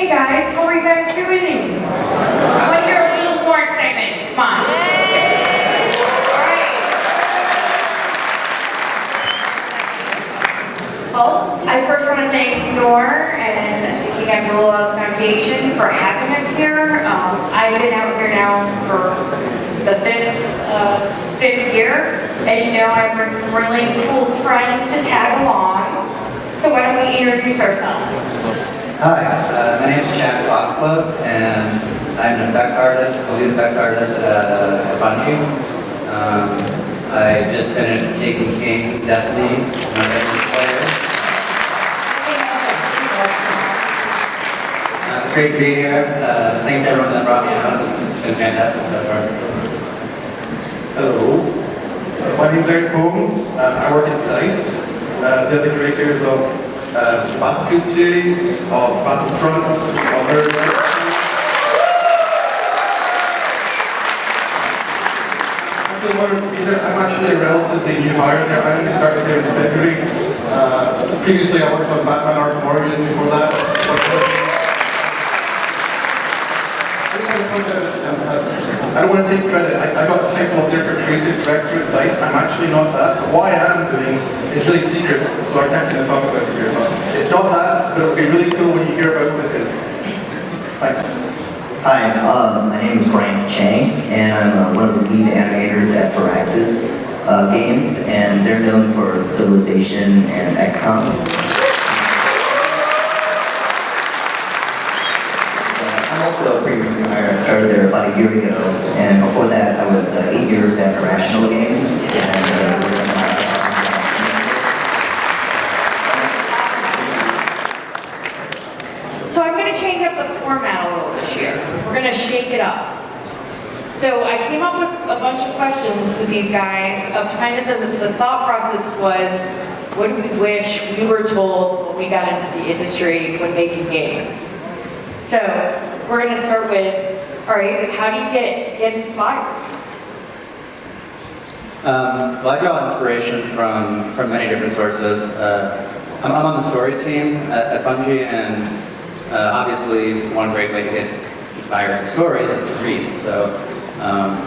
Hey guys, how are you guys doing? I want to hear a little more excitement. Come on. Alright. Well, I first want to thank Noor and the Gamble Foundation for having us here. I've been out here now for the fifth year. As you know, I bring some really cool friends to tag along. So why don't we introduce ourselves? Hi, my name is Chad, and I'm an effects artist, a lead effects artist at Bungee. I just finished Taking King, Destiny, and I'm a player. It's great to be here. Thanks to everyone that brought me out. It's been fantastic so far. Hello, my name is Erik. I work at Dai's. They're the creators of the Battlefield series, of Battlefront, of I'm really honored to be there. I'm actually a relatively new hire there. I only started there in February. Previously I worked on Batman Arkham Origins before that. I don't want to take credit. I got the title of Director Creative Director at Dai's. I'm actually not that. But what I am doing is really secret, so I can't kind of talk about it here. But it's not that, but it'll be really cool when you hear about what it is. Thanks. Hi, my name is Grant Chang, and I'm one of the lead animators at Firax's games, and they're known for Civilization and XCOM. Also previously hired, I started there about a year ago, and before that I was 8 years at Irrational Games, So I'm going to change up the format a little this year. We're going to shake it up. So I came up with a bunch of questions with these guys of kind of the thought process was, what do we wish we were told when we got into the industry when making games? So we're going to start with, all right, how do you get inspired? Well, I draw inspiration from many different sources. I'm on the story team at Bungee, and obviously one great way to get inspiring stories is to read. So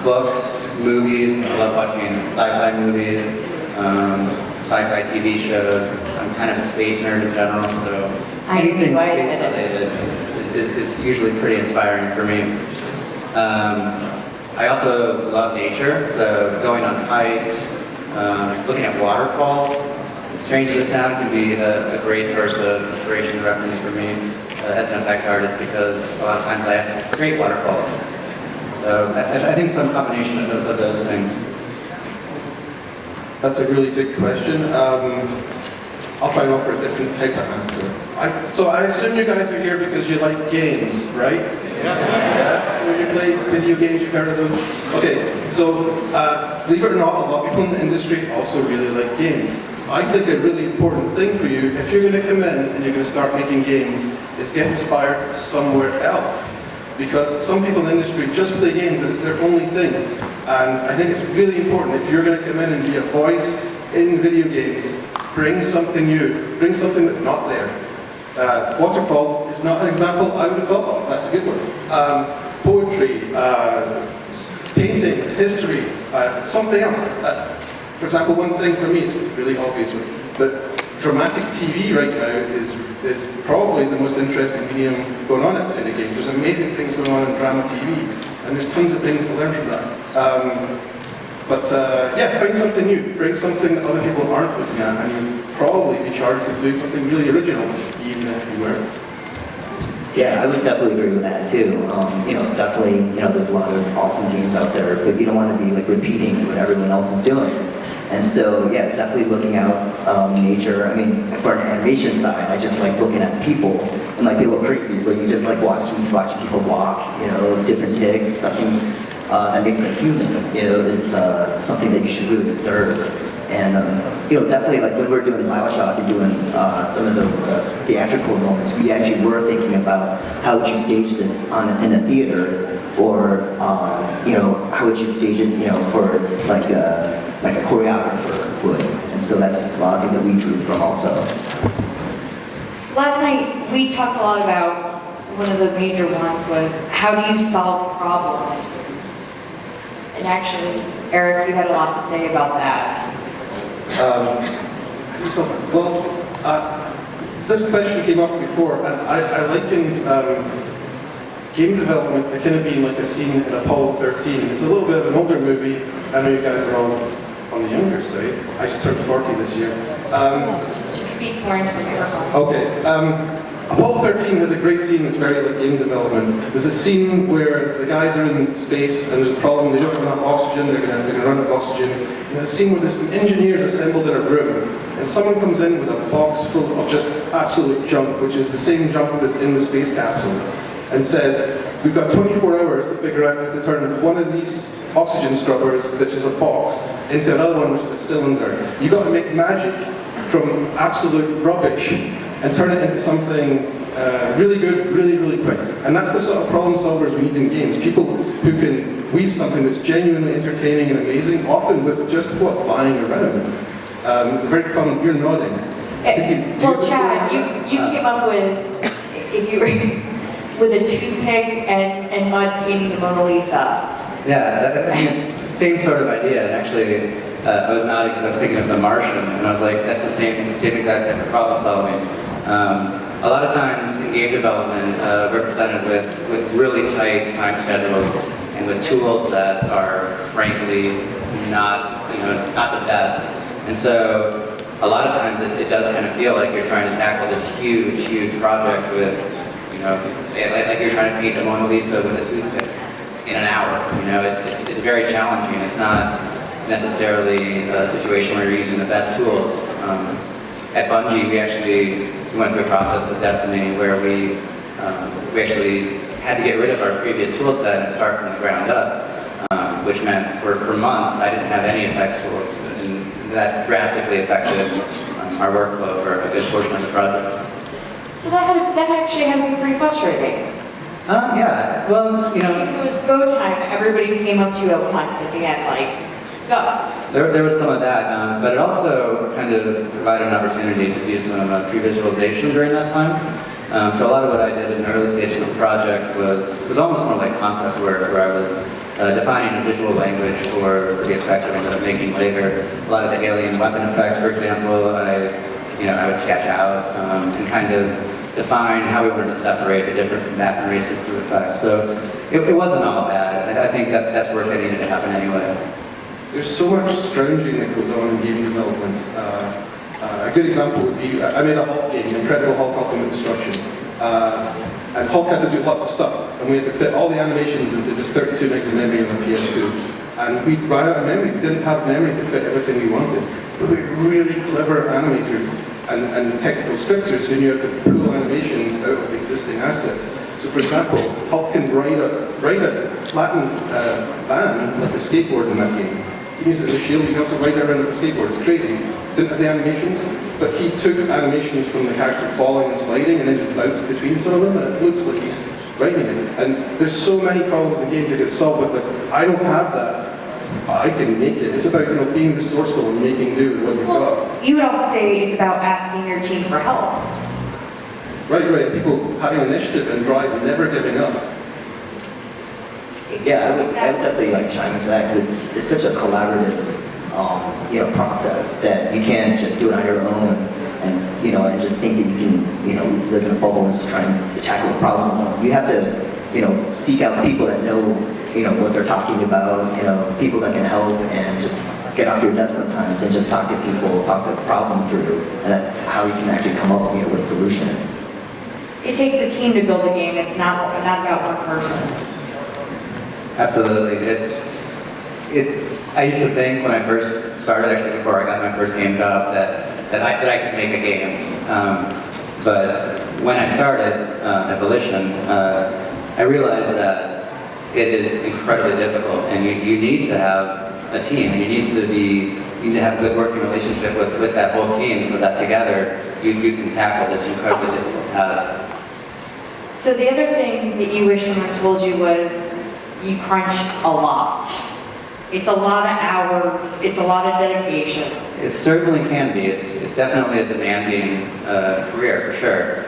books, movies, I love watching sci-fi movies, sci-fi TV shows. I'm kind of a space nerd in general, so anything space related is usually pretty inspiring for me. I also love nature, so going on hikes, looking at waterfalls. Strange as it sounds, can be a great source of inspiration and reference for me as an effects artist, because a lot of times I create waterfalls. So I think some combination of those things. That's a really big question. I'll try and offer a different type of answer. So I assume you guys are here because you like games, right? Yeah. So you play video games, you've heard of those? Okay, so believe it or not, a lot of people in the industry also really like games. I think a really important thing for you, if you're going to come in and you're going to start making games, is get inspired somewhere else. Because some people in the industry just play games and it's their only thing. And I think it's really important, if you're going to come in and be a voice in video games, bring something new, bring something that's not there. Waterfalls is not an example I would have thought of, that's a good one. Poetry, paintings, history, something else. For example, one thing for me, it's really obvious, but dramatic TV right now is probably the most interesting medium going on at Cine Games. There's amazing things going on in drama TV, and there's tons of things to learn from that. Yeah, find something new. Bring something that other people aren't looking at, and you'll probably be charged with doing something really original, even if you weren't. Yeah, I would definitely agree with that too. Definitely, there's a lot of awesome games out there, but you don't want to be like repeating what everyone else is doing. And so, yeah, definitely looking out nature. I mean, for an animation side, I just like looking at people. It might be a little creepy, but you just like watching people walk, different ticks, something that makes them human, is something that you should really observe. And, definitely like when we're doing BioShock and doing some of those theatrical moments, we actually were thinking about how would you stage this in a theater, or, how would you stage it, for like a choreographer would. And so that's a lot of things that we drew from also. Last night, we talked a lot about one of the major ones was, how do you solve problems? And actually, Eric, you had a lot to say about that. This question came up before, and I liken game development to kind of being like a scene in Apollo 13. It's a little bit of an older movie. I know you guys are all on the younger side. I just turned 40 this year. Just speak more into the microphone. Okay. Apollo 13 has a great scene that's very like game development. There's a scene where the guys are in space and there's a problem, they don't have enough oxygen, they're gonna run out of oxygen. There's a scene where there's some engineers assembled in a room and someone comes in with a box full of just absolute junk, which is the same junk that's in the space capsule, and says, we've got 24 hours to figure out how to turn one of these oxygen scrubbers, which is a box, into another one, which is a cylinder. You've got to make magic from absolute rubbish and turn it into something really good, really, really quick. And that's the sort of problem solvers we need in games. People who can weave something that's genuinely entertaining and amazing, often with just what's lying around. It's a very common, you're nodding. Well, Chad, you came up with, if you were, with a toothpick and mud painting the Mona Lisa. Yeah, I mean, it's the same sort of idea. And actually, I was nodding because I was thinking of The Martian, and I was like, that's the same exact type of problem solving. A lot of times in game development, we're presented with really tight time schedules and with tools that are frankly not the best. And so a lot of times it does kind of feel like you're trying to tackle this huge project with, like you're trying to paint the Mona Lisa with a toothpick in an hour. It's very challenging. It's not necessarily a situation where you're using the best tools. At Bungie, we went through a process with Destiny where we actually had to get rid of our previous tool set and start from the ground up, which meant for months I didn't have any effects tools, and that drastically affected our workflow for a good portion of the project. So that actually had to be pretty frustrating. Yeah, well, If it was go time, everybody came up to you at once at the end, like, go. There was some of that, but it also kind of provided an opportunity to do some pre-visualization during that time. So a lot of what I did in the early stages of the project was almost more like concept work, where I was defining a visual language for the effects I ended up making later. A lot of the alien weapon effects, for example, I would sketch out and kind of define how we wanted to separate the different map and races through effects. So it wasn't all bad. I think that's work that needed to happen anyway. There's so much scrounging that goes on in game development. A good example would be, I made a Hulk game, Incredible Hulk Ultimate Destruction. And Hulk had to do lots of stuff, and we had to fit all the animations into just 32 megs of memory on the PS2. And we ran out of memory. We didn't have memory to fit everything we wanted. But we had really clever animators and technical scripters who knew how to pull animations out of existing assets. So for example, Hulk can ride a flattened van like a skateboard in that game. You can use it as a shield, you can also ride it around with a skateboard. It's crazy. Didn't have the animations, but he took animations from the character falling and sliding and then just bounced between some of them, and it looks like he's riding it. And there's so many problems in games that get solved with it. I don't have that. I can make it. It's about being resourceful and making do with what you've got. You would also say it's about asking your team for help. Right. People having initiative and drive and never giving up. Yeah, I would definitely chime into that because it's such a collaborative, process that you can't just do it on your own and just think that you can live in a bubble and just try and tackle a problem alone. You have to seek out people that know what they're talking about, people that can help, and just get off your desk sometimes and just talk to people, talk the problem through, and that's how you can actually come up with a solution. It takes a team to build a game. It's not about one person. Absolutely. I used to think when I first started, actually before I got my first game job, that I could make a game. But when I started at Volition, I realized that it is incredibly difficult, and you need to have a team, and you need to have a good working relationship with that whole team, so that together you can tackle this incredibly difficult task. So the other thing that you wish someone told you was you crunch a lot. It's a lot of hours, it's a lot of dedication. It certainly can be. It's definitely a demanding career, for sure.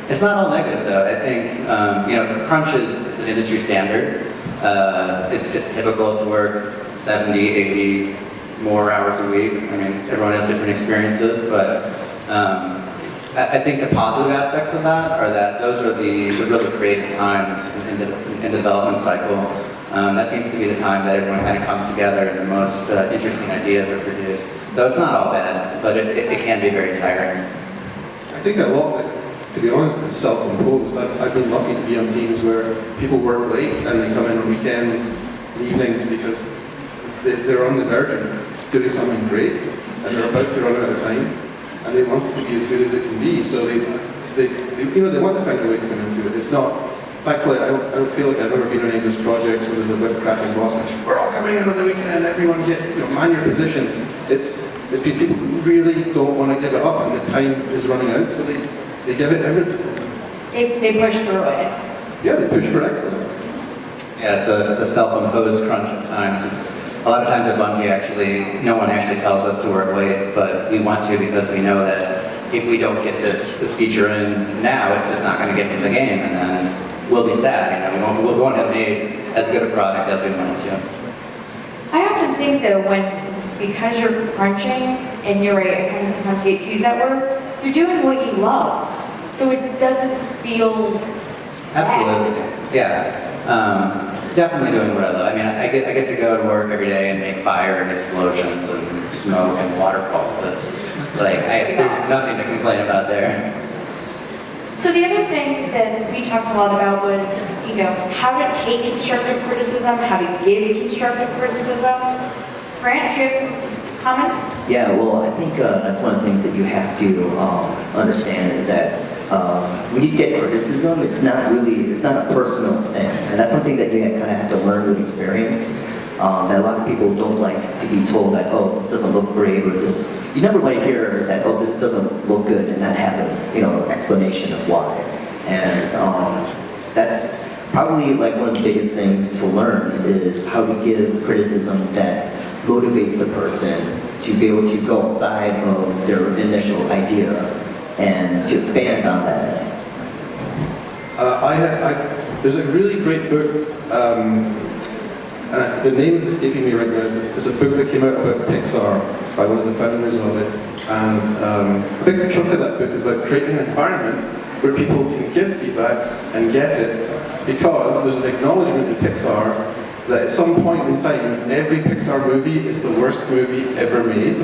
It's not all negative though. I think, crunch is an industry standard. It's typical to work 70, 80 more hours a week. I mean, everyone has different experiences, but I think the positive aspects of that are that those are the really creative times in the development cycle. That seems to be the time that everyone kind of comes together and the most interesting ideas are produced. So it's not all bad, but it can be very tiring. I think a lot of it, to be honest, is self-imposed. I've been lucky to be on teams where people work late and they come in on weekends and evenings because they're on the verge of doing something great and they're about to run out of time and they want it to be as good as it can be. So they want to find a way to come into it. It's not, thankfully, I don't feel like I've ever been on any of those projects where there's a whip cracking boss and we're all coming in on the weekend, everyone get, man your positions. It's people who really don't want to give it up and the time is running out, so they give it everything. They push through it. Yeah, they push for excellence. Yeah, it's a self-imposed crunch at times. A lot of times at Bungee, no one actually tells us to work late, but we want to because we know that if we don't get this feature in now, it's just not going to get into the game, and then we'll be sad. We won't have made as good a product as we wanted to. I often think though, because you're crunching, and you're right, I kind of sometimes hate to use that word, you're doing what you love. So it doesn't feel Absolutely, yeah. Definitely doing what I love. I mean, I get to go to work every day and make fire and explosions and smoke and waterfalls. It's like, there's nothing to complain about there. So the other thing that we talked a lot about was, how to take constructive criticism, how to give constructive criticism. Grant, do you have some comments? Yeah, well, I think that's one of the things that you have to understand is that when you get criticism, it's not a personal thing. And that's something that you kind of have to learn with experience. That a lot of people don't like to be told that, oh, this doesn't look great, or this, you never want to hear that, oh, this doesn't look good, and not have an explanation of why. And that's probably like one of the biggest things to learn is how to give criticism that motivates the person to be able to go outside of their initial idea and to expand on that. There's a really great book, the name is escaping me right now. It's a book that came out about Pixar by one of the founders of it. And a big chunk of that book is about creating an environment where people can give feedback and get it, because there's an acknowledgement in Pixar that at some point in time, every Pixar movie is the worst movie ever made.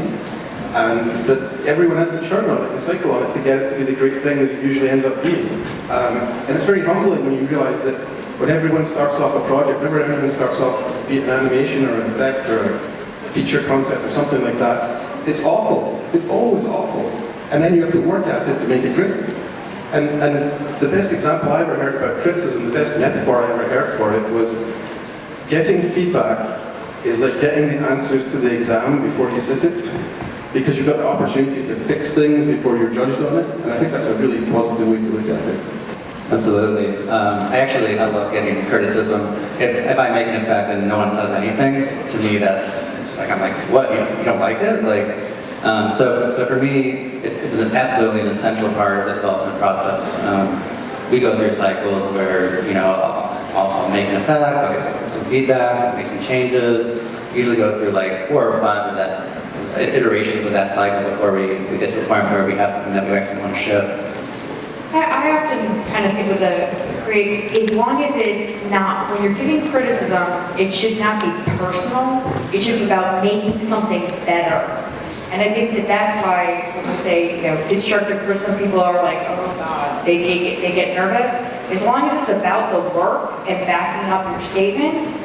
And that everyone has to churn on it, and cycle on it to get it to be the great thing that it usually ends up being. And it's very humbling when you realize that when everyone starts off a project, whenever everyone starts off, be it an animation or an effect or a feature concept or something like that, it's awful. It's always awful. And then you have to work at it to make it great. And the best example I ever heard about criticism, the best metaphor I ever heard for it was getting feedback is like getting the answers to the exam before you sit it, because you've got the opportunity to fix things before you're judged on it, and I think that's a really positive way to look at it. Absolutely. I love getting criticism. If I make an effect and no one says anything, to me that's like, I'm like, what, you don't like it? So for me, it's absolutely an essential part of the development process. We go through cycles where, I'll make an effect, I'll get some feedback, I'll make some changes, usually go through like 4 or 5 of that iterations of that cycle before we get to the point where we have something that we actually want to ship. I often kind of think of as long as it's not, when you're giving criticism, it should not be personal. It should be about making something better. And I think that's why when we say, constructive criticism, people are like, oh God, they take it, they get nervous. As long as it's about the work and backing up your statement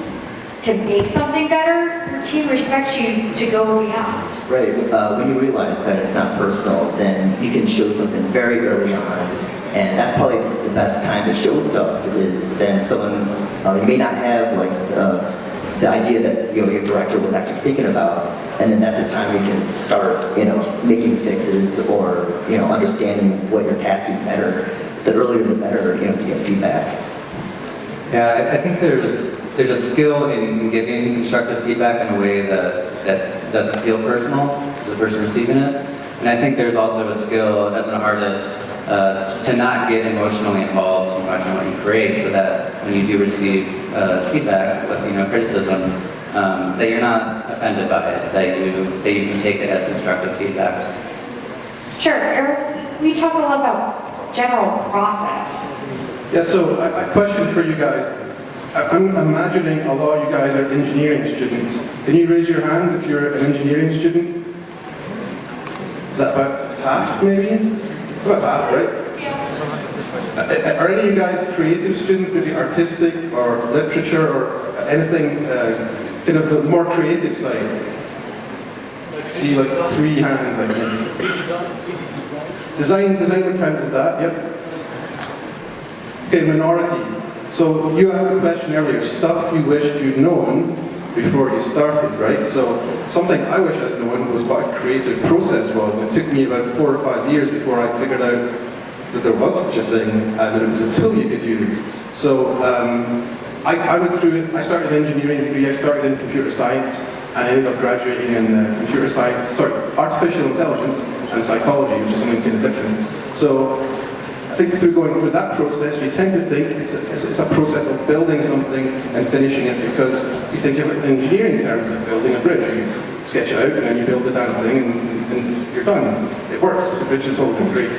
to make something better, your team respects you to go beyond. Right, when you realize that it's not personal, then you can show something very early on. And that's probably the best time to show stuff, is then someone, you may not have the idea that your director was actually thinking about, and then that's the time you can start making fixes or understanding what your task is better. The earlier the better, to get feedback. Yeah, I think there's a skill in giving constructive feedback in a way that doesn't feel personal to the person receiving it. And I think there's also a skill as an artist to not get emotionally involved too much in what you create, so that when you do receive feedback, criticism, that you're not offended by it, that you can take it as constructive feedback. Sure, Eric, we talk a lot about general process. Yeah, so a question for you guys. I'm imagining a lot of you guys are engineering students. Can you raise your hand if you're an engineering student? Is that about half, maybe? About half, right? Yeah. Are any of you guys creative students, maybe artistic or literature or anything, kind of the more creative side? I see like 3 hands, I think. Design would count as that, yep. Okay, minority. So you asked the question earlier, stuff you wished you'd known before you started, right? So something I wish I'd known was what a creative process was, and it took me about 4 or 5 years before I figured out that there was such a thing and that it was a tool you could use. So I went through it. I started an engineering degree. I started in computer science and I ended up graduating in artificial intelligence and psychology, which is something kind of different. So I think through going through that process, we tend to think it's a process of building something and finishing it, because you think of it in engineering terms of building a bridge. You sketch it out and then you build the damn thing and you're done. It works, the bridge is holding, great.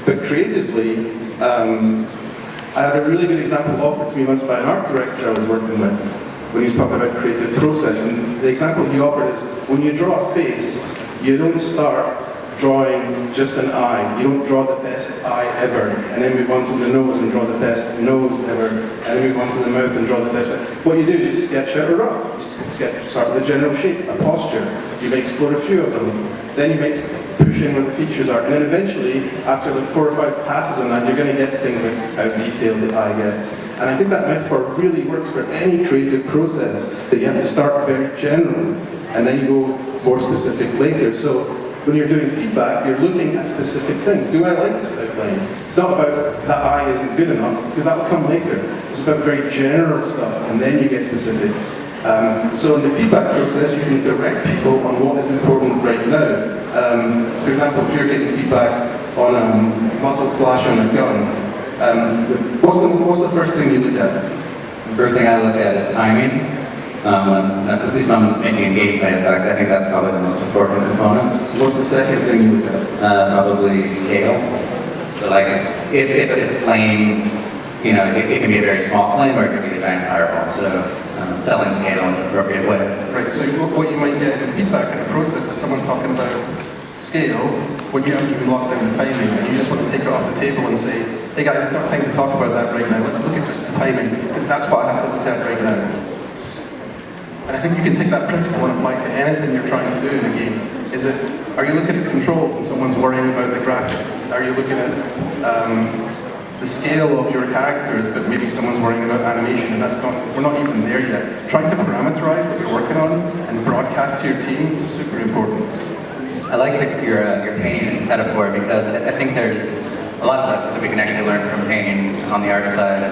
But creatively, I had a really good example offered to me once by an art director I was working with, when he was talking about creative process. And the example he offered is, when you draw a face, you don't start drawing just an eye. You don't draw the best eye ever, and then move on to the nose and draw the best nose ever, and then move on to the mouth and draw the best. What you do is you sketch out a rough. You start with a general shape, a posture. You may explore a few of them. Then you may push in where the features are, and then eventually, after like 4 or 5 passes on that, you're going to get things like how detailed the eye gets. And I think that metaphor really works for any creative process, that you have to start very general, and then you go more specific later. So when you're doing feedback, you're looking at specific things. Do I like this outline? It's not about that eye isn't good enough, because that will come later. It's about very general stuff, and then you get specific. So in the feedback process, you can direct people on what is important right now. For example, if you're getting feedback on a muzzle flash on a gun, what's the first thing you look at? The first thing I look at is timing. At least I'm making a gameplay effect. I think that's probably the most important component. What's the second thing you look at? Probably scale. So like, if a flame, it can be a very small flame or it can be a giant fireball. So selling scale in the appropriate way. Right, so what you might get in feedback in a process is someone talking about scale when you haven't even locked down the timing, and you just want to take it off the table and say, hey guys, it's not time to talk about that right now, let's look at just the timing, because that's what I have to look at right now. And I think you can take that principle and apply it to anything you're trying to do in a game. Are you looking at controls and someone's worrying about the graphics? Are you looking at the scale of your characters, but maybe someone's worrying about animation, and we're not even there yet. Trying to parameterize what you're working on and broadcast to your team is super important. I like your painting metaphor, because I think there's a lot of lessons that we can actually learn from painting on the art side.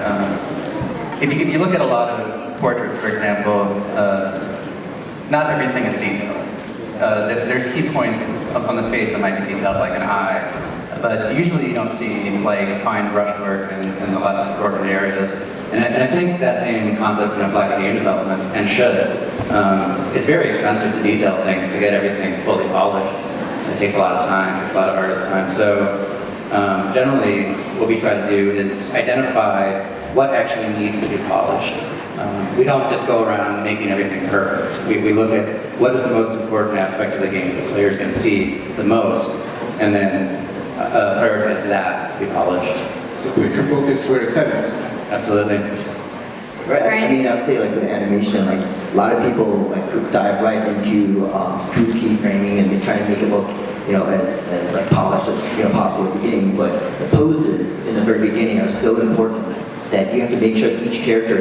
If you look at a lot of portraits, for example, not everything is detailed. There's key points up on the face that might be detailed, like an eye, but usually you don't see like fine brushwork in the less important areas. And I think that same concept can apply to game development, and should. It's very expensive to detail things, to get everything fully polished. It takes a lot of time, it takes a lot of artist time. So generally, what we try to do is identify what actually needs to be polished. We don't just go around making everything perfect. We look at what is the most important aspect of the game the player's going to see the most, and then prioritize that to be polished. So put your focus where it counts. Absolutely. Right. I mean, I would say like with animation, like a lot of people like dive right into smooth keyframing and they try to make it look, as like polished as possible at the beginning. But the poses in the very beginning are so important that you have to make sure each character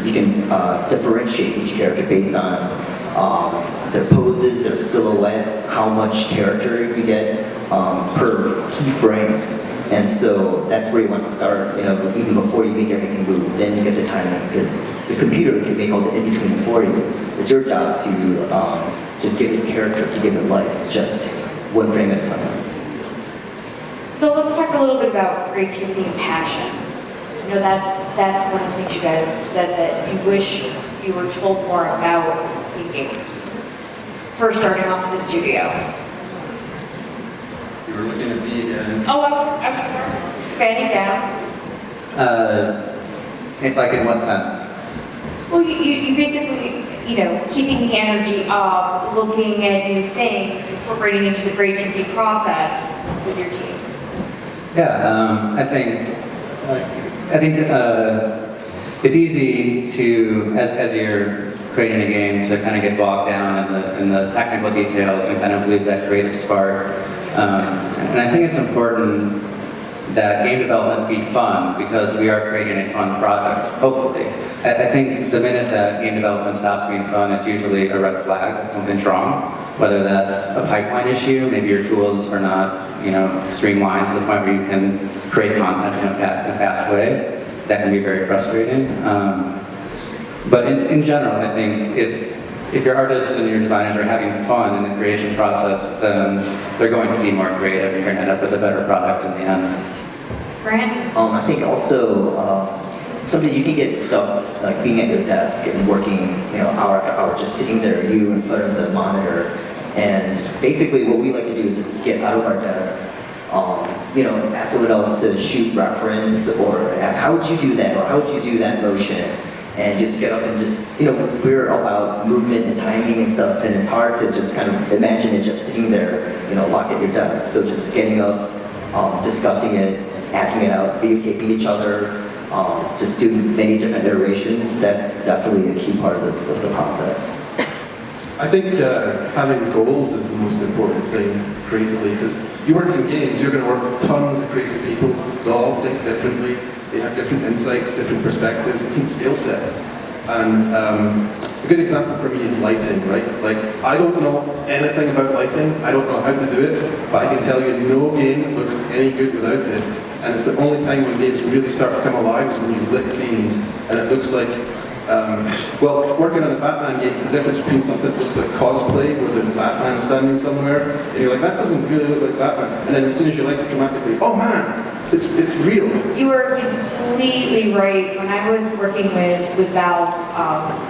you can differentiate each character based on their poses, their silhouette, how much character you get per keyframe. And so that's where you want to start, even before you make everything move. Then you get the timing, because the computer can make all the in-betweens for you. It's your job to just give it character, to give it life, just would frame it something. So let's talk a little bit about creativity and passion. You know, that's one of the things you guys said that you wish you were told more about in games. First starting off in the studio. You were looking at me again. Oh, I was spanning down. Like in what sense? Well, you basically, you know, keeping the energy up, looking at new things, incorporating into the creativity process with your teams. Yeah, I think it's easy to, as you're creating a game, to kind of get bogged down in the technical details and kind of lose that creative spark. And I think it's important that game development be fun because we are creating a fun product, hopefully. I think the minute that game development stops being fun, it's usually a red flag that something's wrong. Whether that's a pipeline issue, maybe your tools are not, you know, streamlined to the point where you can create content in a fast way. That can be very frustrating. But in general, I think if your artists and your designers are having fun in the creation process, then they're going to be more creative. You're going to end up with a better product in the end. Grant? I think also something you can get stuck, like being at your desk and working, you know, hour after hour, just sitting there, you in front of the monitor. And basically what we like to do is just get out of our desks, you know, ask someone else to shoot reference or ask, how would you do that? Or how would you do that motion? And just get up and just, you know, we're all about movement and timing and stuff, and it's hard to just kind of imagine it just sitting there, you know, locked at your desk. So just getting up, discussing it, acting it out, videotaping each other, just doing many different iterations, that's definitely a key part of the process. I think having goals is the most important thing creatively, because you work in games, you're going to work with tons of creative people who all think differently. They have different insights, different perspectives, different skill sets. And a good example for me is lighting, right? Like, I don't know anything about lighting, I don't know how to do it, but I can tell you no game looks any good without it. And it's the only time when games really start to come alive is when you lit scenes, and it looks like, well, working on a Batman game, it's the difference between something that looks like cosplay, where there's Batman standing somewhere, and you're like, that doesn't really look like Batman. And then as soon as you light it dramatically, oh man, it's real. You were completely right. When I was working with Valve,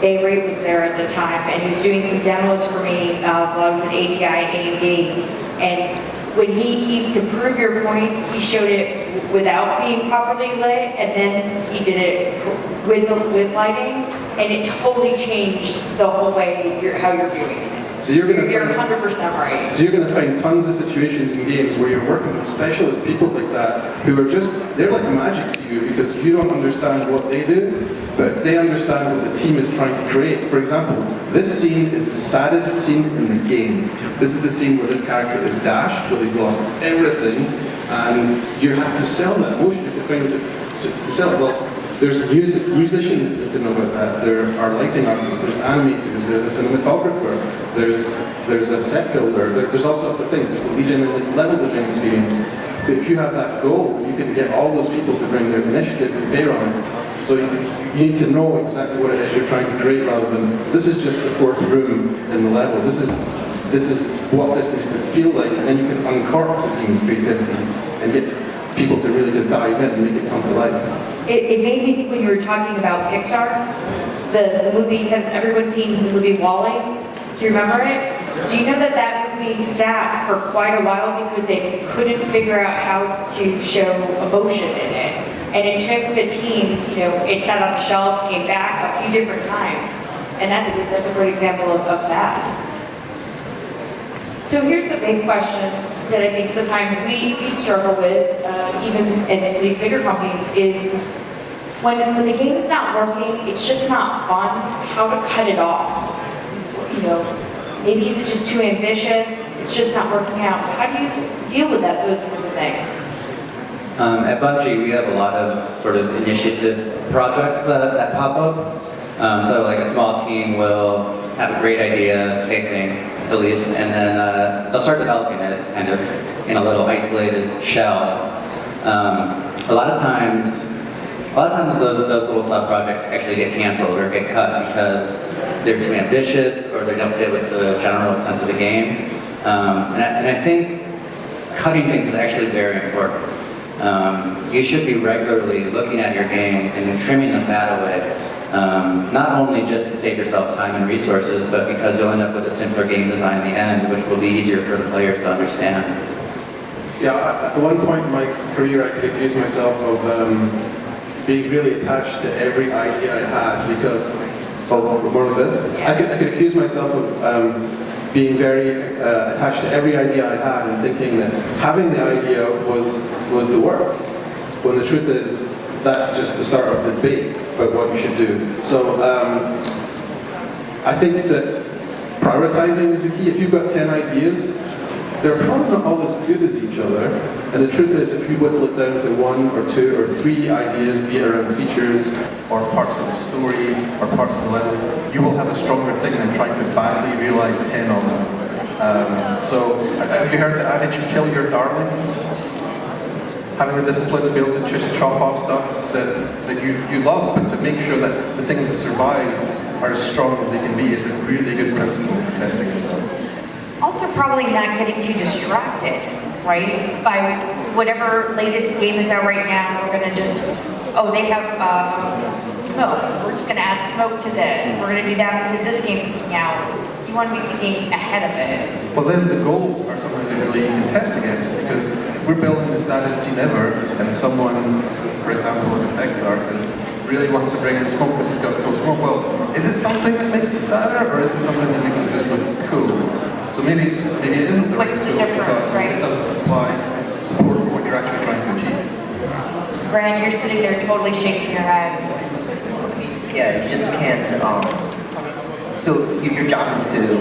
Ray was there at the time, and he was doing some demos for me while I was at ATI AMD. And when he to prove your point, he showed it without being properly lit, and then he did it with lighting, and it totally changed the whole way how you're doing it. So you're 100% right. So you're going to find tons of situations in games where you're working with specialist people like that who are just, they're like magic to you because you don't understand what they do, but they understand what the team is trying to create. For example, this scene is the saddest scene in the game. This is the scene where this character is dashed, where they've lost everything, and you have to sell that emotion. You have to find to sell it. Well, there's musicians to know about that. There are lighting artists, there's animators, there's a cinematographer, there's a set builder, there's all sorts of things. There's the lead-in and the level design experience. But if you have that goal, you can get all those people to bring their initiative to bear on it. So you need to know exactly what it is you're trying to create rather than, this is just the fourth room in the level. This is what this needs to feel like, and then you can uncork the team's creativity and get people to really just dive in and make it come to life. It made me think when you were talking about Pixar, the movie, has everyone seen the movie WALL-E? Do you remember it? Do you know that movie sat for quite a while because they couldn't figure out how to show emotion in it? And it took the team, you know, it sat on the shelf, came back a few different times. And that's a great example of that. So here's the big question that I think sometimes we struggle with, even in these bigger companies, is when the game's not working, it's just not fun, how to cut it off. You know, maybe is it just too ambitious, it's just not working out. How do you deal with those kinds of things? At Bungee, we have a lot of sort of initiatives, projects that pop up. So like a small team will have a great idea, they think, at least, and then they'll start developing it kind of in a little isolated shell. A lot of times those little sub-projects actually get canceled or get cut because they're too ambitious or they don't fit with the general sense of the game. And I think cutting things is actually very important. You should be regularly looking at your game and trimming the fat away. Not only just to save yourself time and resources, but because you'll end up with a simpler game design in the end, which will be easier for the players to understand. Yeah, at one point in my career, I could accuse myself of being really attached to every idea I had because, more of this, I could accuse myself of being very attached to every idea I had and thinking that having the idea was the work, when the truth is that's just the start of the debate about what you should do. So I think that prioritizing is the key. If you've got 10 ideas, they're probably not all as good as each other. And the truth is, if you whittle it down to 1 or 2 or 3 ideas, be it around features or parts of the story or parts of the level, you will have a stronger thing than trying to badly realize 10 of them. So, have you heard the adage, kill your darlings? Having the discipline to be able to just chop off stuff that you love, but to make sure that the things that survive are as strong as they can be is a really good principle for testing yourself. Also probably not getting too distracted, right? By whatever latest game is out right now, we're gonna just, oh, they have smoke. We're just gonna add smoke to this. We're gonna do that because this game's coming out. You wanna be thinking ahead of it. Well then the goals are something that really you can test against, because if we're building the saddest scene ever and someone, for example, an effects artist, really wants to bring in smoke because he's got to go smoke, well, is it something that makes it sadder or is it something that makes it just look cool? So maybe it isn't the right tool because it doesn't support for what you're actually trying to achieve. Brandon, you're sitting there totally shaking your head. Yeah, you just can't. So your job is to.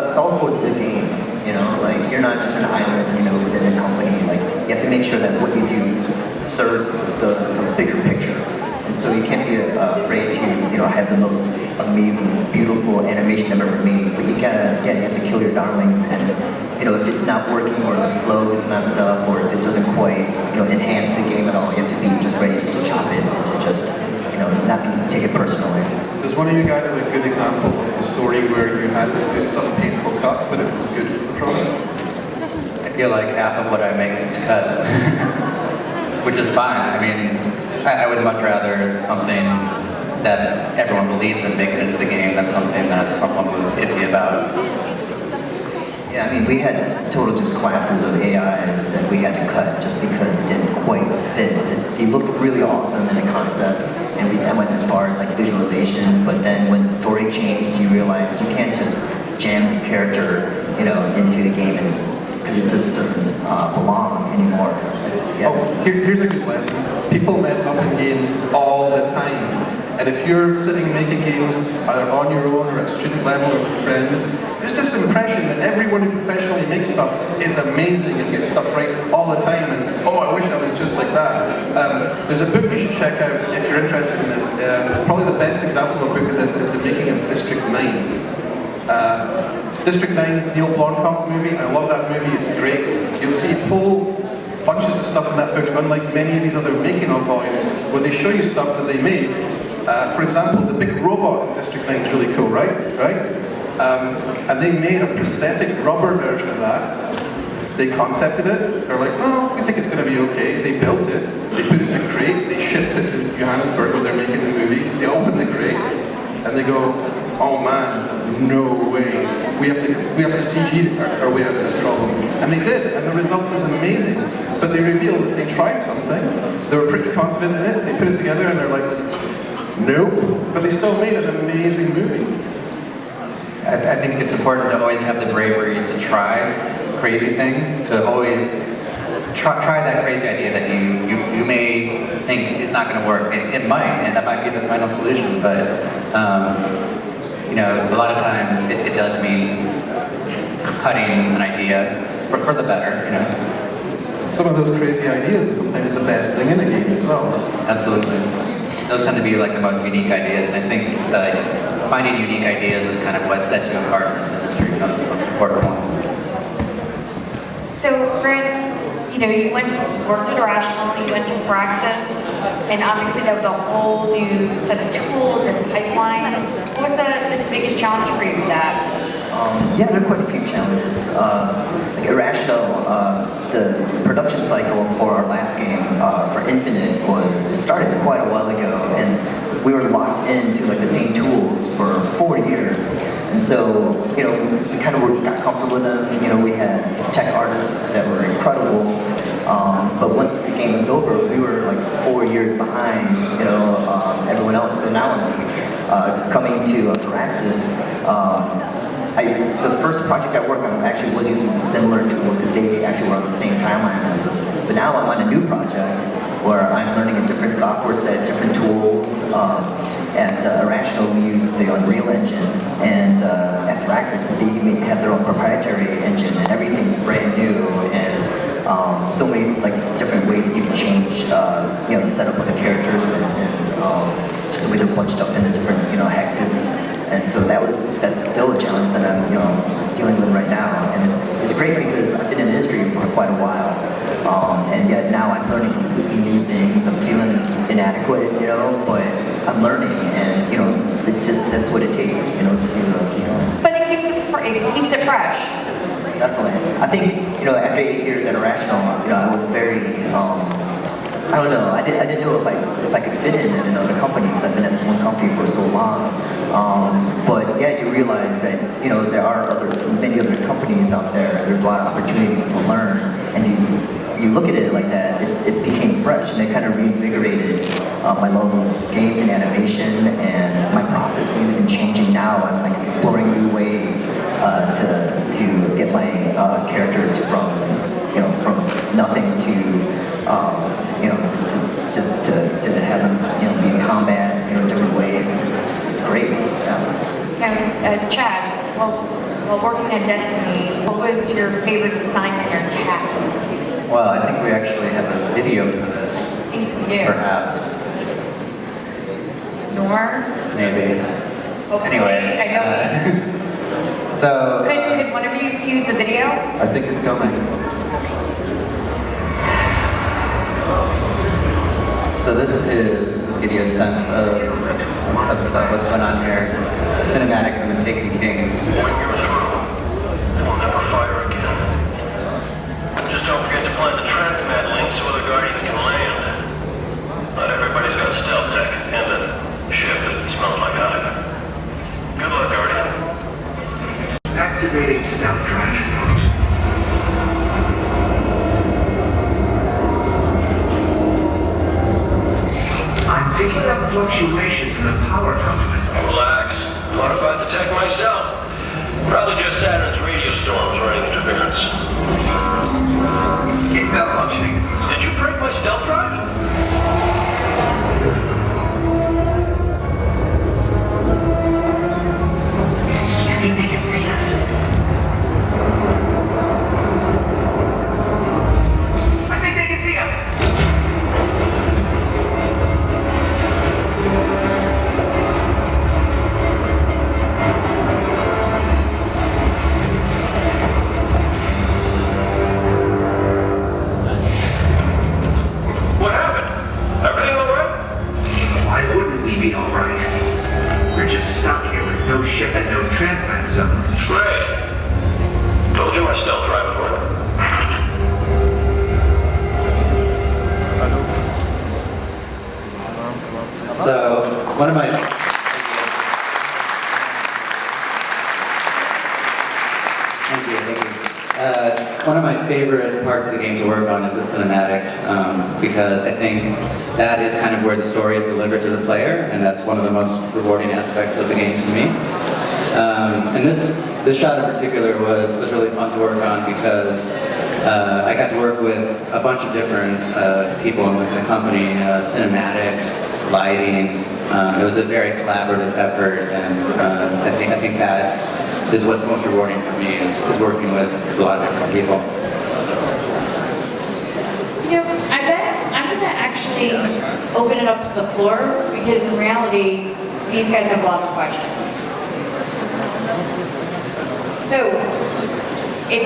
It's all for the game. You know, like you're not just an island. You know, within a company. Like you have to make sure that what you do serves the bigger picture. And so you can't be afraid to have the most amazing, beautiful animation I've ever made. But you have to kill your darlings. And if it's not working or the flow is messed up or if it doesn't quite enhance the game at all, you have to be just ready to chop it and to just not take it personally. Does one of you guys have a good example of a story where you had to do some painful cut, but it was good for the process? I feel like half of what I make is cut, which is fine. I mean, I would much rather something that everyone believes in make it into the game than something that someone was iffy about. Yeah, I mean, we had total just classes of AIs that we had to cut just because it didn't quite fit. They looked really awesome in the concept, and I went as far as like visualization, but then when the story changed, you realize you can't just jam this character, into the game because it just doesn't belong anymore. Yeah. Oh, here's a good lesson. People mess up in games all the time. And if you're sitting making games either on your own or at student level or with friends, there's this impression that everyone who professionally makes stuff is amazing and gets stuff right all the time and, oh, I wish I was just like that. There's a book you should check out if you're interested in this. Probably the best example of a book of this is The Making of District 9. District 9's Neil Blomkamp movie. I love that movie, it's great. You'll see whole bunches of stuff in that book, unlike many of these other making of volumes, where they show you stuff that they made. For example, the big robot in District 9 is really cool, right? And they made a prosthetic rubber version of that. They concepted it. They're like, oh, we think it's going to be okay. They built it. They put it in a crate. They shipped it to Johannesburg where they're making the movie. They open the crate and they go, oh man, no way. We have to CG our way out of this problem. And they did, and the result was amazing. But they revealed that they tried something. They were pretty confident in it. They put it together and they're like, nope, but they still made an amazing movie. I think it's important to always have the bravery to try crazy things, to always try that crazy idea that you may think is not going to work. It might, and that might be the final solution, but a lot of times it does mean cutting an idea for the better, Some of those crazy ideas are sometimes the best thing in a game as well. Absolutely. Those tend to be like the most unique ideas, and I think that finding unique ideas is kind of what sets you apart in this industry from important ones. So, Grant, you worked at Irrational, you went to Firaxis, and obviously that was a whole new set of tools and pipeline. What was the biggest challenge for you with that? Yeah, there are quite a few challenges. Like Irrational, the production cycle for our last game, for Infinite, it started quite a while ago, and we were locked into like the same tools for 4 years. And so, you know, we kind of got comfortable with them. You know, we had tech artists that were incredible. But once the game was over, we were like 4 years behind, you know, everyone else. So now it's coming to Firaxis. The first project I worked on actually was using similar tools because they actually were on the same timeline as us. But now I'm on a new project where I'm learning a different software set, different tools. At Irrational, we use the Unreal Engine, and at Firaxis, they have their own proprietary engine, and everything's brand new. And so many like different ways that you can change, you know, the setup of the characters and just the way they're punched up in the different, you know, hexes. And so that's still a challenge that I'm, you know, dealing with right now. And it's great because I've been in the industry for quite a while, and yet now I'm learning completely new things. I'm feeling inadequate, you know, but I'm learning, and you know, that's what it takes, you know, to keep going. But it keeps it fresh. Definitely. I think, you know, after 8 years at Irrational, you know, I was very, I don't know, I didn't know if I could fit in another company because I've been at this one company for so long. But yeah, you realize that, you know, there are many other companies out there. There's a lot of opportunities to learn, and you look at it like that, it became fresh, and it kind of reinvigorated my love of games and animation, and my process is even changing now. I'm like exploring new ways to get my characters from, you know, from nothing to, you know, just to have them, you know, be in combat, you know, different ways. It's great. Yeah. Now, Chad, while working on Destiny, what was your favorite assignment or task? Well, I think we actually have a video for this. I think we do. Perhaps. Nor? Maybe. Okay. Anyway. I know. So. Could one of you cue the video? I think it's coming. So this to give you a sense of what's going on here. A cinematic from the Taken King. We'll never fire again. Just don't forget to plant the transmat link so other Guardians can land. Not everybody's got a stealth tech and a ship that smells like hive. Good luck, Guardian. Activating stealth drive. I'm picking up fluctuations in the power complement. Relax. Modified the tech myself. Probably just Saturn's radio storms running interference. It's malfunctioning. Did you break my stealth drive? I think they can see us. I think they can see us. What happened? Everything all right? Why wouldn't we be all right? We're just stuck here with no ship and no transmat zone. Great. Told you my stealth drive would work. So one of my one of my favorite parts of the game to work on is the cinematics, because I think that is kind of where the story is delivered to the player, and that's one of the most rewarding aspects of the game to me. And this shot in particular was really fun to work on because I got to work with a bunch of different people in the company, cinematics, lighting. It was a very collaborative effort, and I think that is what's most rewarding for me is working with a lot of different people. You know, I bet I'm going to actually open it up to the floor because in reality, these guys have a lot of questions. So, if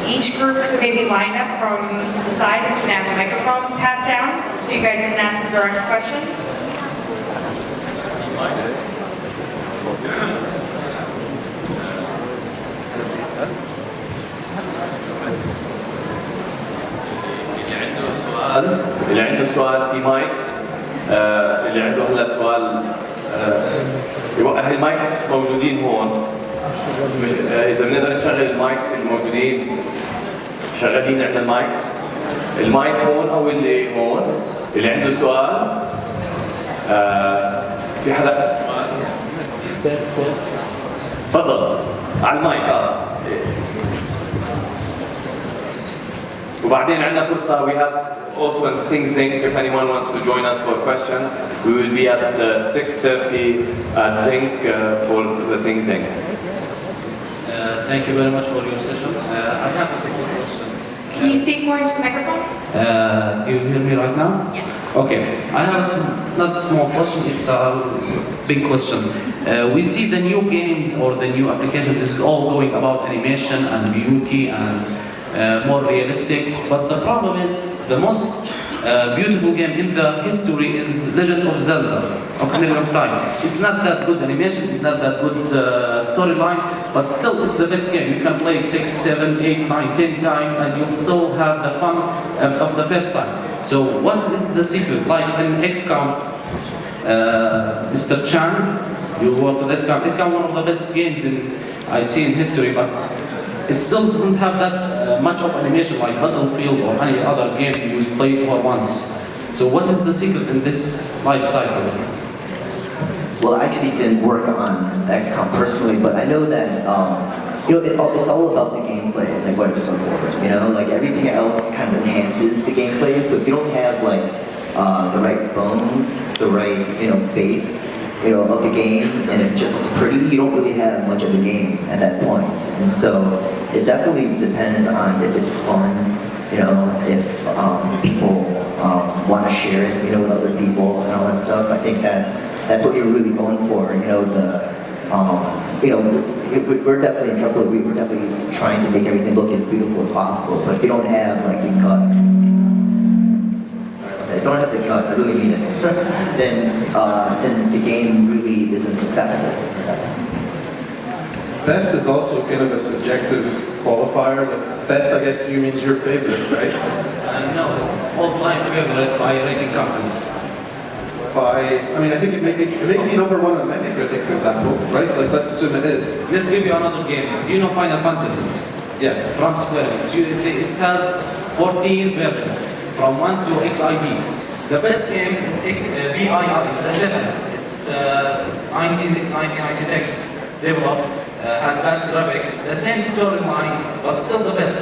each group could maybe line up from the side and can have a microphone passed down so you guys can ask some direct questions. اللي عنده سؤال في مايكس، اللي عنده هلا سؤال يوقف. المايكس موجودين هون، اذا بنقدر نشغل المايكس الموجودين شغالين عند المايكس، المايك هون او اللي هون. اللي عنده سؤال في حدا تفضل على المايك. وبعدين عندنا فرصة. We have also in Think Zinc, if anyone wants to join us for questions, we will be at 6:30 at Zinc for the Think Zinc. Thank you very much for your session. I have a simple question. Can you speak more into the microphone? Do you hear me right now? Yes. Okay. I have a not small question, it's a big question. We see the new games or the new applications is all going about animation and beauty and more realistic, but the problem is the most beautiful game in the history is Legend of Zelda, Ocarina of Time. It's not that good animation, it's not that good storyline, but still it's the best game. You can play it 6, 7, 8, 9, 10 times and you'll still have the fun of the first time. So what is the secret? Like in XCOM, Mr. Chang, you work with XCOM. XCOM one of the best games I see in history, but it still doesn't have that much of animation like Battlefield or any other game you play it for once. So what is the secret in this life cycle? Well, I actually didn't work on XCOM personally, but I know that it's all about the gameplay, like what it's done for. Like everything else kind of enhances the gameplay. So if you don't have like the right bones, the right base, of the game, and if it just looks pretty, you don't really have much of a game at that point. And so it definitely depends on if it's fun, if people want to share it, with other people and all that stuff. I think that's what you're really going for. We're definitely in trouble. We're definitely trying to make everything look as beautiful as possible. But if you don't have like the guts, I don't have the gut, I really mean it, then the game really isn't successful. Best is also kind of a subjective qualifier. Best, I guess, to you means your favorite, right? No, it's all-time favorite by rating companies. I think it may be number one on Metacritic, for example, right? Like, let's assume it is. Let's give you another game. Do you know Final Fantasy? Yes. From Square Enix. It has 14 versions, from 1 to XIB. The best game is VII, it's the 7. It's 1996 developed, had bad graphics, the same storyline, but still the best.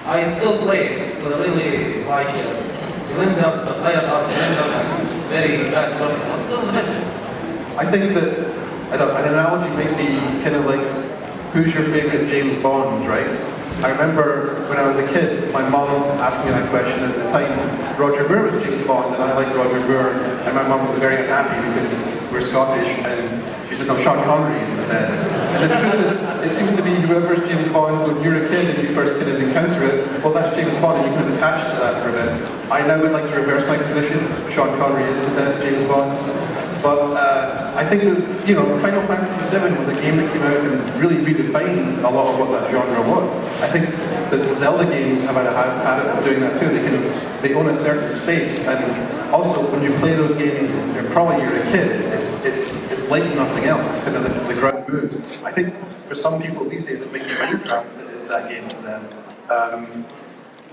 I still play it. It's really like cylinders, the players are cylinders, and very bad graphics, but still the best. I think that an analogy might be kind of like, who's your favorite James Bond, right? I remember when I was a kid, my mom asked me that question at the time. Roger Moore was James Bond, and I liked Roger Moore, and my mom was very unhappy because we're Scottish, and she said, no, Sean Connery is the best. And the truth is, it seems to be whoever's James Bond when you're a kid and you first kind of encounter it, well, that's James Bond, and you can attach to that for a bit. I now would like to reverse my position. Sean Connery is the best James Bond. But I think it was, Final Fantasy VII was a game that came out and really redefined a lot of what that genre was. I think that the Zelda games have had a habit of doing that too. They own a certain space, and also when you play those games, you're a kid, it's like nothing else. It's kind of the ground moves. I think for some people these days it might be Minecraft that is that game to them.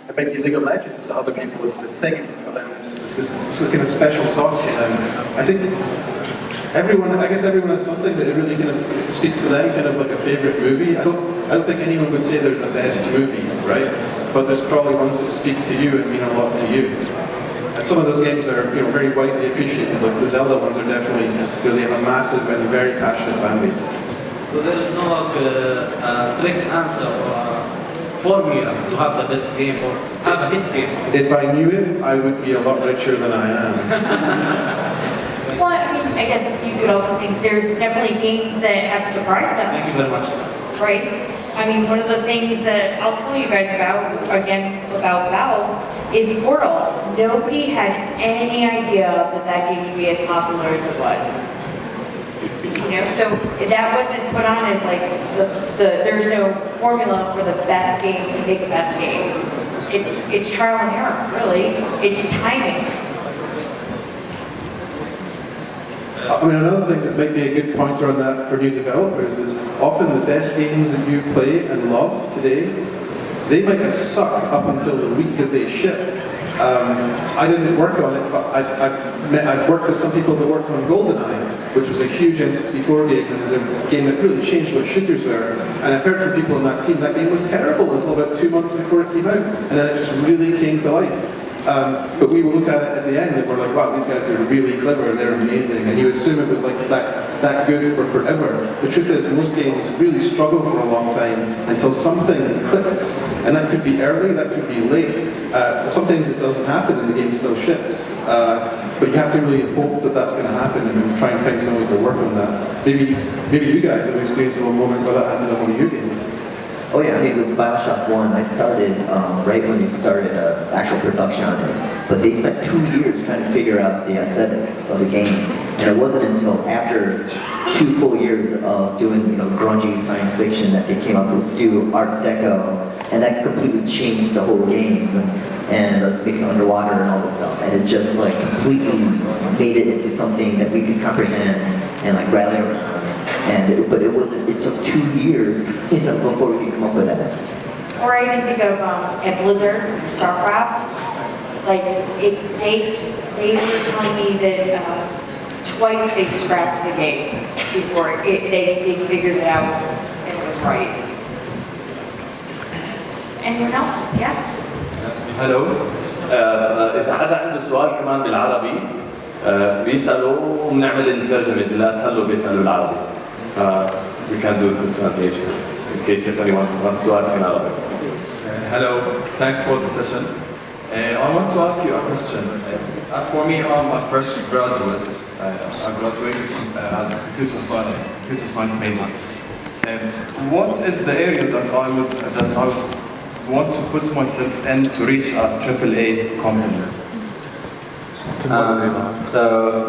It might be League of Legends to other people. It's the thing for them. This kind of special sauce to them. I think everyone has something that really kind of speaks to them, kind of like a favorite movie. I don't think anyone would say there's a best movie, right? But there's probably ones that speak to you and mean a lot to you. And some of those games are very widely appreciated. Like the Zelda ones are definitely they have a massive and very passionate fan base. So there is no strict answer or formula to have the best game or have a hit game. If I knew it, I would be a lot richer than I am. Well, I guess you could also think there's definitely games that have surprised us. Thank you very much. Right? One of the things that I'll tell you guys about Valve, is Portal. Nobody had any idea that game would be as popular as it was. So that wasn't put on as like there's no formula for the best game to make the best game. It's trial and error, really. It's timing. I mean, another thing that might be a good pointer on that for new developers is often the best games that you play and love today, they might have sucked up until the week that they shipped. I didn't work on it, but I've worked with some people that worked on GoldenEye, which was a huge N64 game, and is a game that really changed what shooters were. And I've heard from people on that team that game was terrible until about 2 months before it came out, and then it just really came to life. But we will look at it at the end and we're like, wow, these guys are really clever, they're amazing, and you assume it was like that good for forever. The truth is, most games really struggle for a long time until something clicks, and that could be early, that could be late. Sometimes it doesn't happen and the game still ships. But you have to really hope that that's going to happen and try and find some way to work on that. Maybe you guys have experienced a moment where that happened on one of your games. Oh yeah, I mean with Bioshock 1, I started right when they started actual production on it. But they spent 2 years trying to figure out the aesthetic of the game. And it wasn't until after 2 full years of doing grungy science fiction that they came up with, let's do Art Deco. And that completely changed the whole game. And us making underwater and all this stuff. And it just like completely made it into something that we could comprehend and like rally around. But it took 2 years, before we could come up with that. Or I even think of at Blizzard, StarCraft. Like they were telling me that twice they scrapped the game before they figured it out and it was right. Anyone else? Yes? هلو إذا حدا عنده سؤال كمان بالعربي بيسأله وبنعمل الترجمة إذا أسهل له بيسأله بالعربي. We can do the translation in case if anyone wants to ask in Arabic. Hello, thanks for the session. I want to ask you a question. As for me, I'm a fresh graduate. I graduated as a computer science major. What is the area that I would want to put myself in to reach a AAA company? So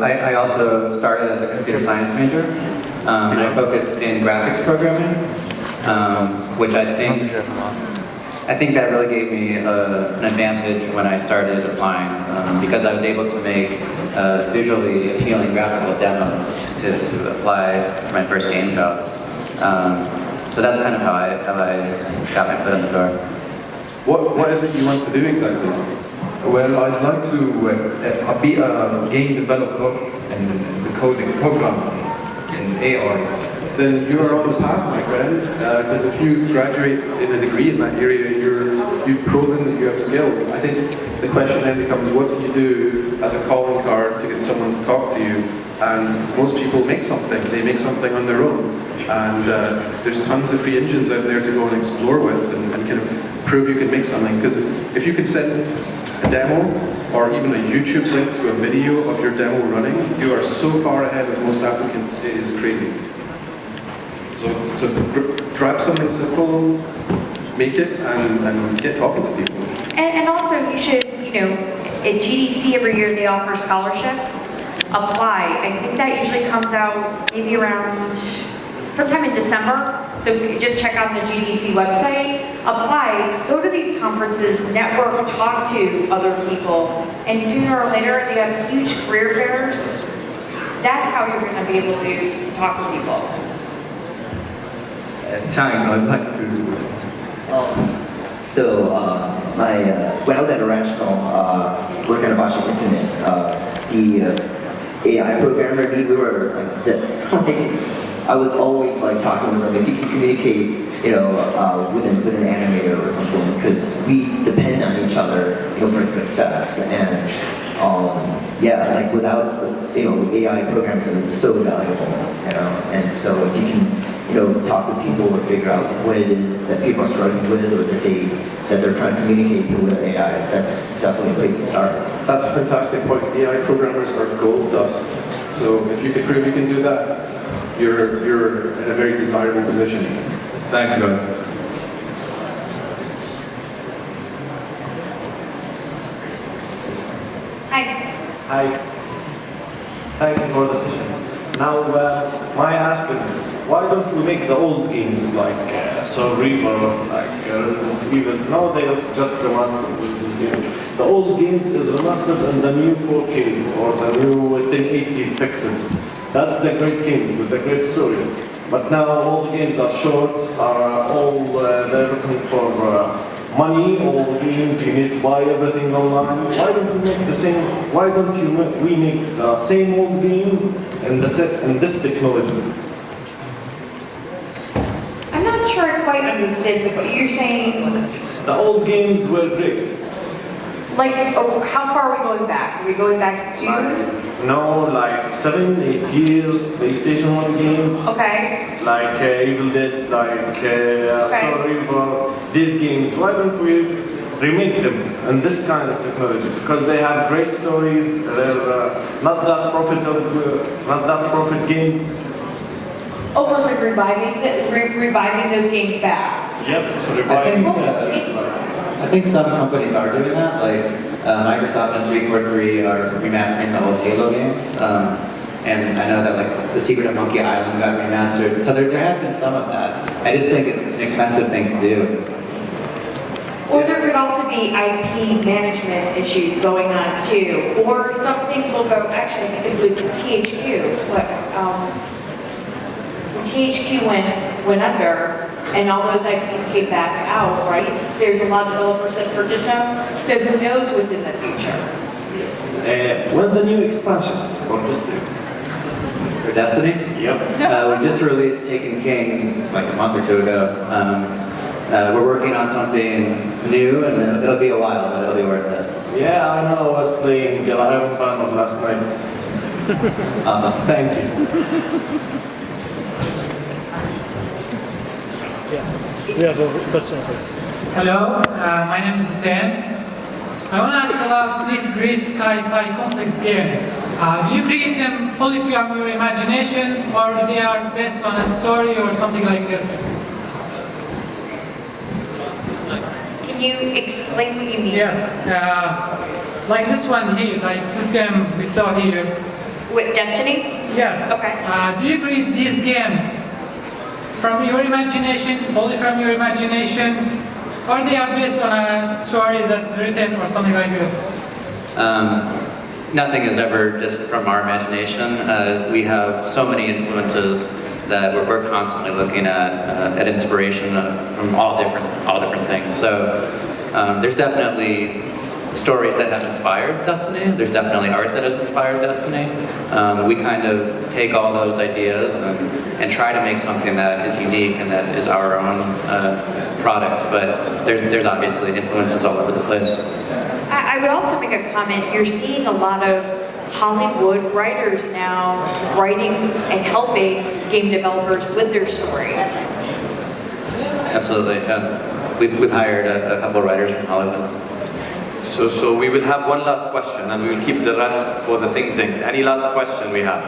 I also started as a computer science major. And I focused in graphics programming, which I think that really gave me an advantage when I started applying, because I was able to make visually appealing graphical demos to apply for my first game jobs. So that's kind of how I got my foot in the door. What is it you want to do exactly? Well, I'd like to be a game developer and the coding programmer in AR. Then you are on the path, my friend, because if you graduate in a degree in that area, you've proven that you have skills. I think the question then becomes, what do you do as a calling card to get someone to talk to you? And most people make something. They make something on their own. And there's tons of free engines out there to go and explore with and kind of prove you can make something. Because if you can send a demo or even a YouTube link to a video of your demo running, you are so far ahead of most applicants, it is crazy. So grab something simple, make it, and get talking to people. And also you should, at GDC every year they offer scholarships. Apply. I think that usually comes out maybe around sometime in December. So just check out the GDC website. Apply. Go to these conferences, network, talk to other people, and sooner or later they have huge career fairs. That's how you're going to be able to talk to people. Chang, I'd like to... When I was at Irrational, working on Boston Internet, the AI programmer and me, we were like this. I was always like talking with them. If you can communicate, with an animator or something, because we depend on each other, for success. And like without, AI programs are so valuable, And so if you can, talk with people or figure out what it is that people are struggling with, or that they're trying to communicate with AIs, that's definitely a place to start. That's a fantastic point. AI programmers are gold dust. So if you can prove you can do that, you're in a very desirable position. Thanks, guys. Hi. Hi. Thank you for the session. Now, my ask is, why don't we make the old games like Soul Reaper, like even now they just remastered. The old games is remastered in the new 4Ks or the new 1080 pixels. That's the great game with the great stories. But now all the games are short, are all they're looking for money. All the games you need to buy everything online. Why don't we make the same? Why don't we make the same old games in this technology? I'm not sure I quite understood what you're saying. The old games were great. Like, how far are we going back? Are we going back to? No, like 7, 8 years, PlayStation 1 games. Okay. Like Evil Dead, like Soul Reaper, these games. Why don't we remake them in this kind of technology? Because they have great stories. They're not that profit games. Almost like reviving those games back. Yep. I think some companies are doing that, like Microsoft and 343 are remastering the old Halo games, and I know that like The Secret of Monkey Island got remastered, so there has been some of that. I just think it's an expensive thing to do. Or there could also be IP management issues going on too, or some things will go, actually I think with THQ, when THQ went under, and all those IPs came back out, right? There's a lot of developers that purchase them, so who knows what's in the future? When's the new expansion for Destiny? For Destiny? Yep. We just released Taken King like a month or two ago. We're working on something new, and it'll be a while, but it'll be worth it. Yeah, I know. I was playing the Iron Banner last night. Awesome. Thank you. We have a question. Hello, my name is Hussein. I want to ask about these great sci-fi complex games. Do you create them fully from your imagination, or they are based on a story or something like this? Can you explain what you mean? Yes, like this one here, like this game we saw here. With Destiny? Yes. Okay. Do you create these games from your imagination, fully from your imagination, or they are based on a story that's written or something like this? Nothing is ever just from our imagination. We have so many influences that we're constantly looking at inspiration from all different things. So there's definitely stories that have inspired Destiny. There's definitely art that has inspired Destiny. We kind of take all those ideas and try to make something that is unique and that is our own product. But there's obviously influences all over the place. I would also make a comment. You're seeing a lot of Hollywood writers now writing and helping game developers with their story. Absolutely. We've hired a couple of writers from Hollywood. So we will have one last question, and we will keep the rest for the things in. Any last question we have?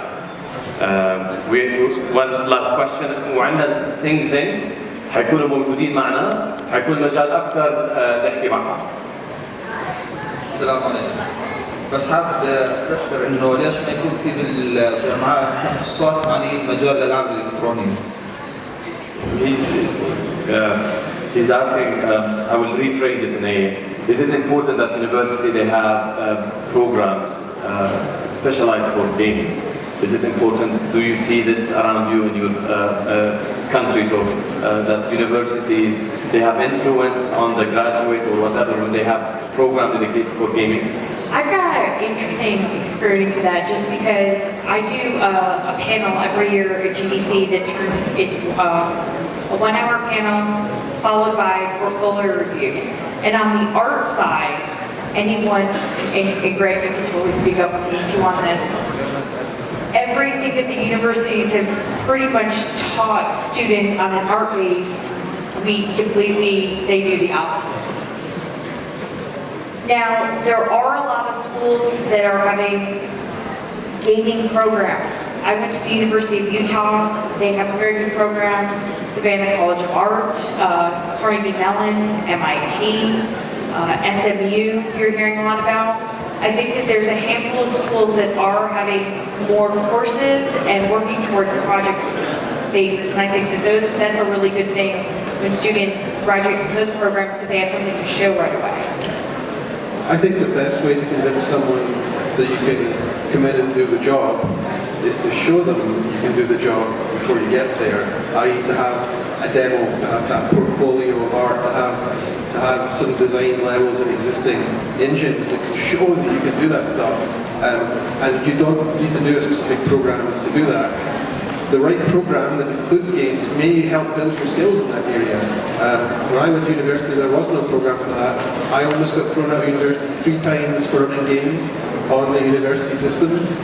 One last question. وعندنا things in حيكونوا موجودين معنا، حيكون مجال أكثر نحكي معهم. السلام عليكم. بس حابب استفسر انه ليش ما يكون في بالجامعات تخصصات عن مجال الالعاب الالكترونيه؟ He's asking, I will rephrase it in is it important that university they have programs specialized for gaming? Is it important, do you see this around you in your countries, or that universities, they have influence on the graduate or whatever when they have program dedicated for gaming? I've got an interesting experience with that just because I do a panel every year at GDC that it's a 1 hour panel followed by portfolio reviews. And on the art side, anyone, and Greg, you can totally speak up with me too on this, everything that the universities have pretty much taught students on an art base, we completely say do the opposite. Now, there are a lot of schools that are having gaming programs. I went to the University of Utah. They have a very good program. Savannah College of Art, Carnegie Mellon, MIT, SMU, you're hearing a lot about. I think that there's a handful of schools that are having more courses and working towards a project basis, and I think that that's a really good thing when students graduate from those programs because they have something to show right away. I think the best way to convince someone that you can come in and do the job is to show them you can do the job before you get there, i.e. to have a demo, to have that portfolio of art, to have some design levels and existing engines that can show that you can do that stuff. And you don't need to do a specific program to do that. The right program that includes games may help build your skills in that area. When I went to university, there was no program for that. I almost got thrown out of university 3 times for running games on the university systems.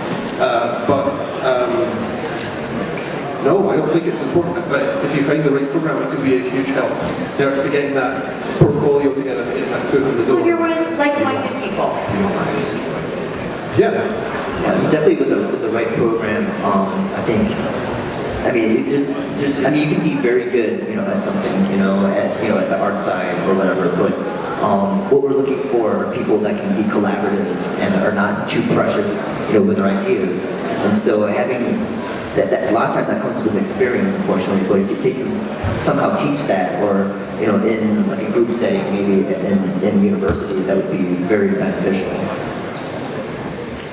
No, I don't think it's important. But if you find the right program, it could be a huge help to getting that portfolio together, to getting that foot in the door. Well, you're with like-minded people. Yeah, definitely with the right program. I think. I mean, you can be very good, at something, at the art side or whatever. But what we're looking for are people that can be collaborative and are not too precious, with their ideas. And so having that a lot of times that comes with experience, unfortunately. But if they can somehow teach that, or in like a group setting, maybe in university, that would be very beneficial.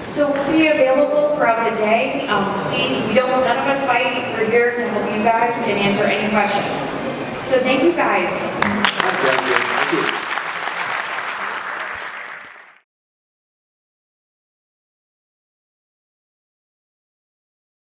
So we'll be available throughout the day. Please, none of us fight. We're here to help you guys and answer any questions. So thank you guys.